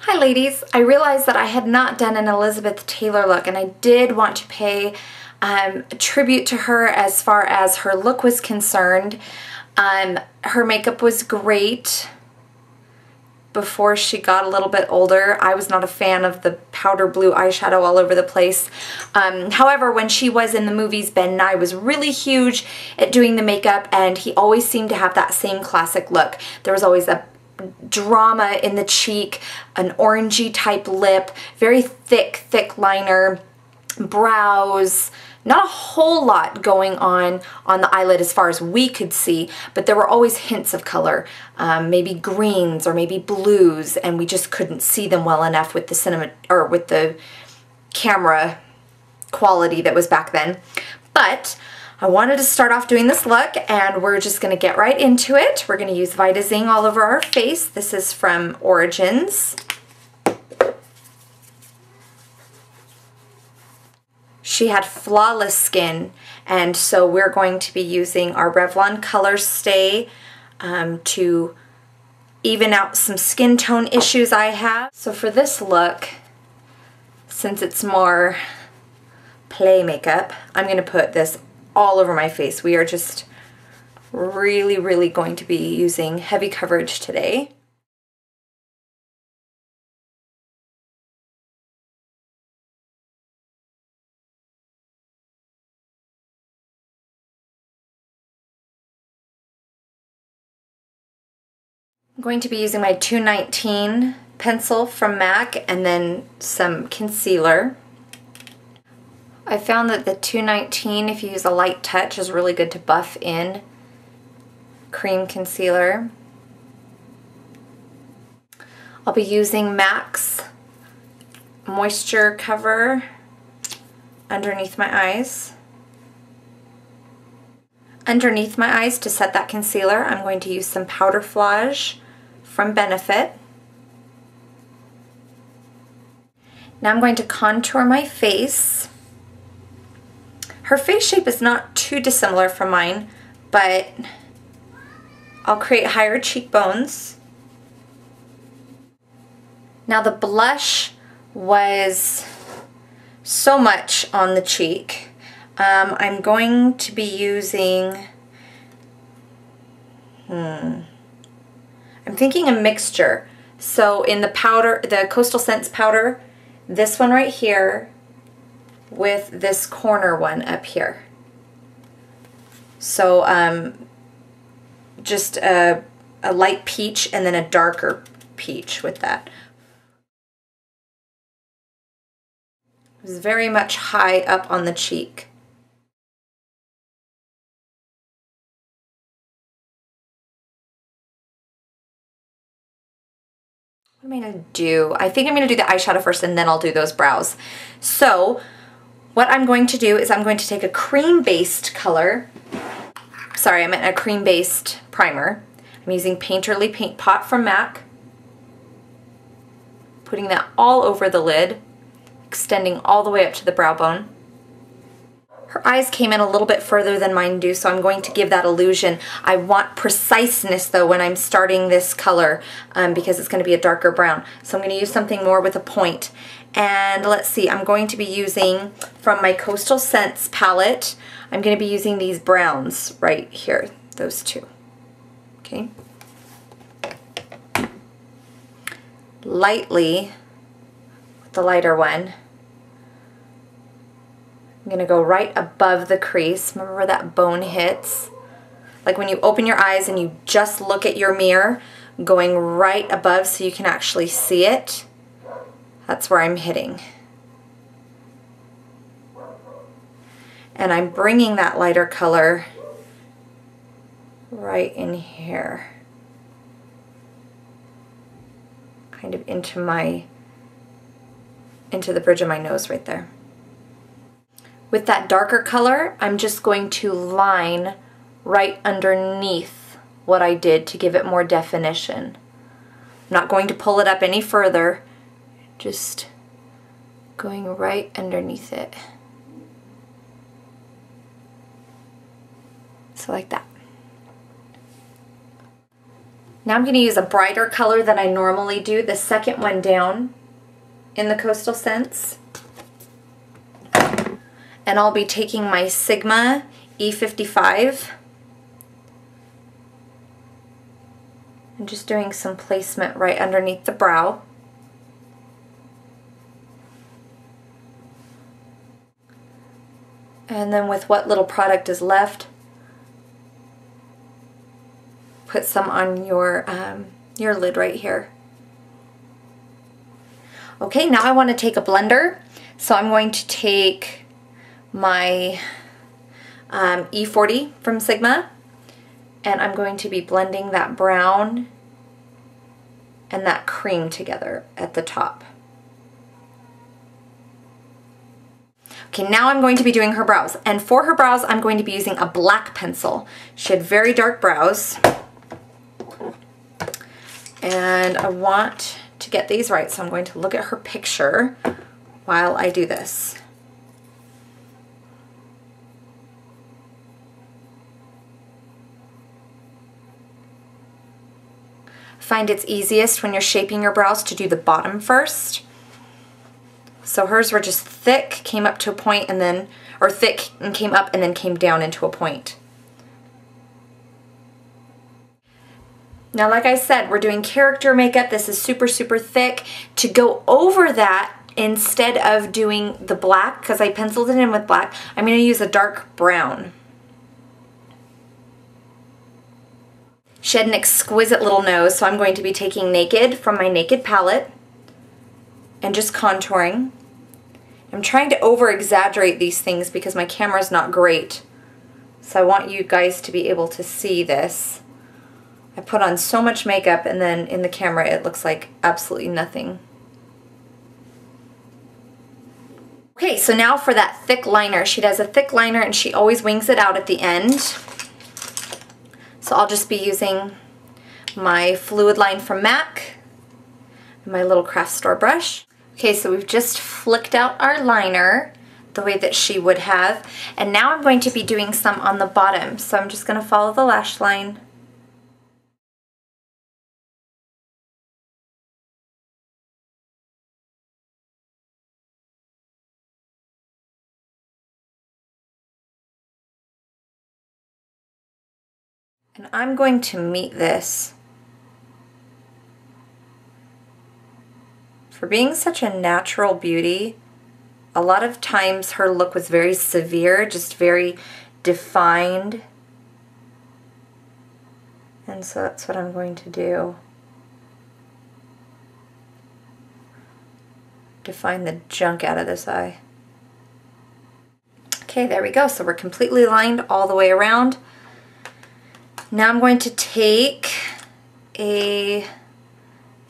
Hi ladies, I realized that I had not done an Elizabeth Taylor look and I did want to pay a tribute to her as far as her look was concerned. Her makeup was great before she got a little bit older. I was not a fan of the powder blue eyeshadow all over the place. However, when she was in the movies, Ben Nye was really huge at doing the makeup and he always seemed to have that same classic look. There was always a drama in the cheek, an orangey type lip, very thick liner, brows, not a whole lot going on the eyelid as far as we could see, but there were always hints of color, maybe greens or maybe blues, and we just couldn't see them well enough with the cinema or with the camera quality that was back then. But I wanted to start off doing this look and we're just going to get right into it. We're going to use Vitazing all over our face. This is from Origins. She had flawless skin, and so we're going to be using our Revlon Color Stay to even out some skin tone issues I have. So for this look, since it's more play makeup, I'm going to put this all over my face. We are just really going to be using heavy coverage today. I'm going to be using my 219 pencil from MAC and then some concealer. I found that the 219, if you use a light touch, is really good to buff in cream concealer. I'll be using MAC's Moisture Cover underneath my eyes. Underneath my eyes, to set that concealer, I'm going to use some Powder Flage from Benefit. Now I'm going to contour my face. Her face shape is not too dissimilar from mine, but I'll create higher cheekbones. Now the blush was so much on the cheek. I'm going to be using, I'm thinking a mixture. So in the powder, the Coastal Scents powder, this one right here, with this corner one up here. So just a light peach and then a darker peach with that. It was very much high up on the cheek. What am I going to do? I think I'm going to do the eyeshadow first and then I'll do those brows. So what I'm going to do is I'm going to take a cream-based color. Sorry, I meant a cream-based primer. I'm using Painterly Paint Pot from MAC. Putting that all over the lid, extending all the way up to the brow bone. Her eyes came in a little bit further than mine do, so I'm going to give that illusion. I want preciseness though when I'm starting this color because it's going to be a darker brown. So I'm going to use something more with a point. And let's see, I'm going to be using from my Coastal Scents palette, I'm going to be using these browns right here, those two. Okay. Lightly with the lighter one. I'm going to go right above the crease. Remember where that bone hits? Like when you open your eyes and you just look at your mirror, going right above so you can actually see it. That's where I'm hitting. And I'm bringing that lighter color right in here. Kind of into the bridge of my nose right there. With that darker color, I'm just going to line right underneath what I did to give it more definition. I'm not going to pull it up any further, just going right underneath it. So like that. Now I'm going to use a brighter color than I normally do, the second one down in the Coastal Scents. And I'll be taking my Sigma E55 and just doing some placement right underneath the brow. And then with what little product is left, put some on your lid right here. Okay, now I want to take a blender. So I'm going to take my E40 from Sigma, and I'm going to be blending that brown and that cream together at the top. Okay, now I'm going to be doing her brows, and for her brows I'm going to be using a black pencil. She had very dark brows, and I want to get these right, so I'm going to look at her picture while I do this. Find it's easiest when you're shaping your brows to do the bottom first. So hers were just thick, came up to a point, and then, or thick and came up and then came down into a point. Now, like I said, we're doing character makeup. This is super, super thick. To go over that, instead of doing the black, because I penciled it in with black, I'm going to use a dark brown. She had an exquisite little nose, so I'm going to be taking Naked from my Naked palette and just contouring. I'm trying to over-exaggerate these things because my camera's not great. So I want you guys to be able to see this. I put on so much makeup, and then in the camera it looks like absolutely nothing. Okay, so now for that thick liner. She does a thick liner and she always wings it out at the end. So I'll just be using my Fluid Line from MAC and my little craft store brush. Okay, so we've just flicked out our liner the way that she would have. And now I'm going to be doing some on the bottom. So I'm just going to follow the lash line. And I'm going to meet this. For being such a natural beauty, a lot of times her look was very severe, just very defined. And so that's what I'm going to do. Define the junk out of this eye. Okay, there we go. So we're completely lined all the way around. Now I'm going to take a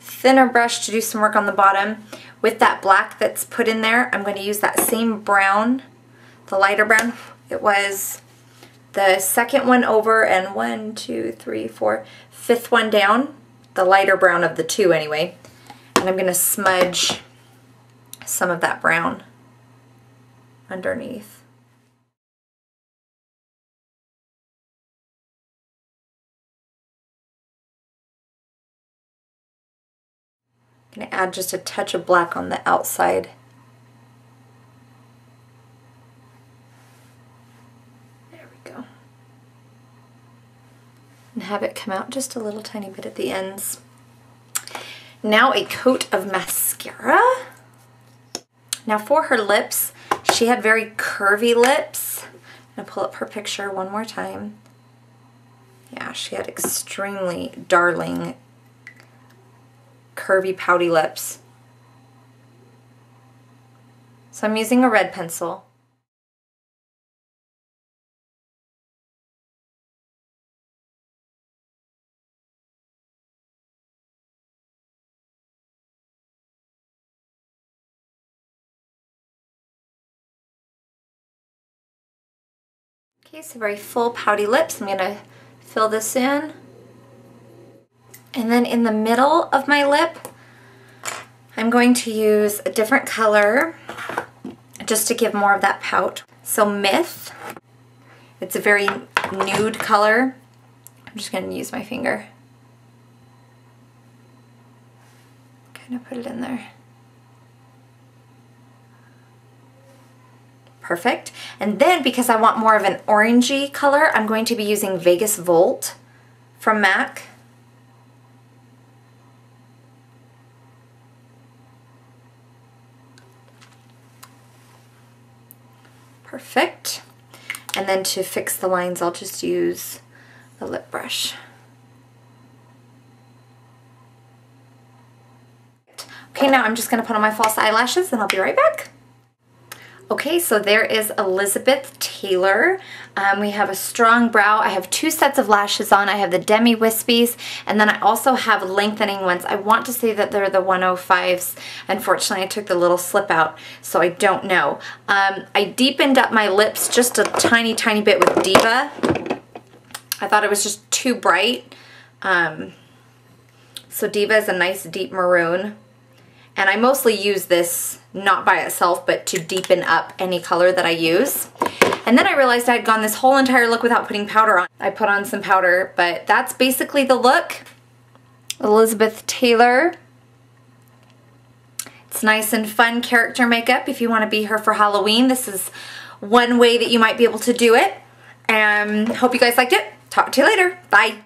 thinner brush to do some work on the bottom. With that black that's put in there, I'm going to use that same brown, the lighter brown. It was the second one over and 1, 2, 3, 4, fifth one down, the lighter brown of the two anyway. And I'm going to smudge some of that brown underneath. I'm going to add just a touch of black on the outside. There we go. And have it come out just a little tiny bit at the ends. Now a coat of mascara. Now for her lips, she had very curvy lips. I'm going to pull up her picture one more time. Yeah, she had extremely darling curvy pouty lips. So I'm using a red pencil. Okay, so very full pouty lips. I'm going to fill this in. And then in the middle of my lip, I'm going to use a different color just to give more of that pout. So Myth, it's a very nude color. I'm just going to use my finger. kind of put it in there. Perfect. And then because I want more of an orangey color, I'm going to be using Vegas Volt from MAC. Perfect. And then to fix the lines, I'll just use a lip brush. Okay, now I'm just going to put on my false eyelashes and I'll be right back. Okay, so there is Elizabeth Taylor. We have a strong brow. I have 2 sets of lashes on. I have the Demi Wispies, and then I also have lengthening ones. I want to say that they're the 105s. Unfortunately, I took the little slip out, so I don't know. I deepened up my lips just a tiny, tiny bit with Diva. I thought it was just too bright. So Diva is a nice deep maroon. And I mostly use this not by itself, but to deepen up any color that I use. And then I realized I had gone this whole entire look without putting powder on. I put on some powder, but that's basically the look. Elizabeth Taylor. It's nice and fun character makeup if you want to be her for Halloween. This is one way that you might be able to do it. Hope you guys liked it. Talk to you later. Bye.